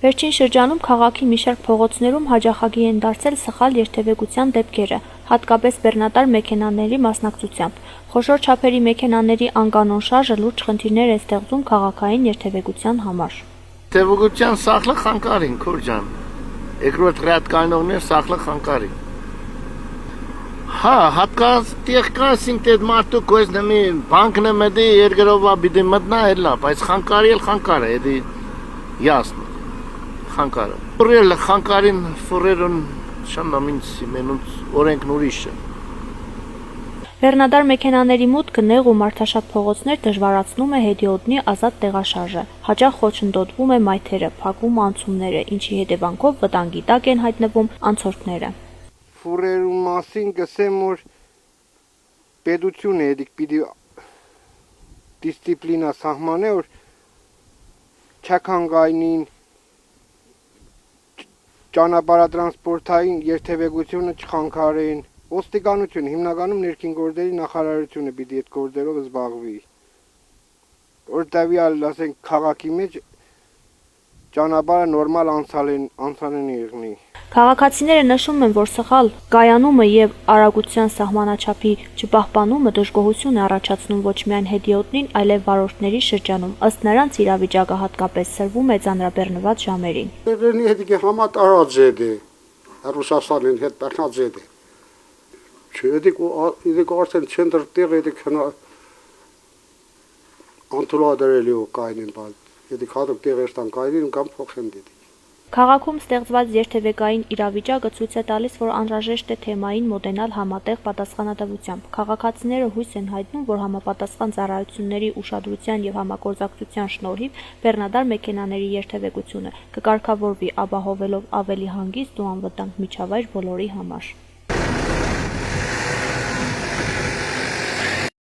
Վերջին շրջանում քաղաքի մի շարք փողոցներում հաճախակի են դարձել սխալ երթևեկության դեպքերը, հատկապես բեռնատար մեքենաների մասնակցությամբ։ Խոշոր չափերի մեքենաների անկանոն շարժը լուրջ խնդիրներ է ստեղծում քաղաքային երթևեկության համար։ Երթևեկության սախլը խանգարին, քուր ջան։ Երկրորդ ռяд կանոններ սախլը խանգարին։ Հա, հատկաց տեխնիկան դե մարդու կոզնեմի բանկն մդի երկրովա բիդի մտնա էլա, բայց խանգարել խանգար է, դի ясно։ Խանգարը։ Ֆուրել խանգարին ֆուրերուն շանամինց մենուց օրենքն ուրիշ է։ Բեռնատար մեքենաների մուտքը նեղ ու մարդաշատ փողոցներ դժվարացնում է հետիոտնի ազատ տեղաշարժը։ Հաճախ խոչընդոտվում է մայթերը, փակվում անցումները, ինչի հետևանքով վտանգի տակ են հայտնվում անցորդները։ Ֆուրերու մասին գսեմ որ պետությունը դիք պիտի դիսցիպլինա սահմանե որ չքանգայնին ճանապարհատրանսպորտային երթևեկությունը չխանգարեն ոստիկանությունը հիմնականում ներքին գործերի նախարարությունը պիտի այդ գործերով զբաղվի որ տվյալ ասենք քաղաքի մեջ ճանապարհը նորմալ անցալեն եղնի Քաղաքացիները նշում են, որ սխալ կայանումը եւ արագության սահմանաչափի չպահպանումը դժգոհություն է առաջացնում ոչ միայն հետիոտնին, այլև վարորդների շրջանում։ Ըստ նրանց իրավիճակը հատկապես սրվում է ծանրաբեռնված ժամերին։ Երնի հետի համատարած է, Ռուսաստանին հետ բեռնած է։ Չեդիկ արդեն չենտր տեղ էդիկ հնա անտուլադերելի ու կայնին բալ։ Էդիկ հատուկ տեղ էստան կայնին կամ փոխեն դիտի։ Քաղաքում ստեղծված երթևեկային իրավիճակը ցույց է տալիս, որ անհրաժեշտ է թեմային մոտենալ համատեղ պատասխանատվությամբ։ Քաղաքացիները հույս են հայտնում, որ համապատասխան ծառայությունների ուշադրության եւ համագործակցության շնորհիվ բեռնատար մեքենաների երթևեկությունը կկարգավորվի, ապահովելով ավելի հանգիստ ու անվտանգ միջավայր բոլորի համար։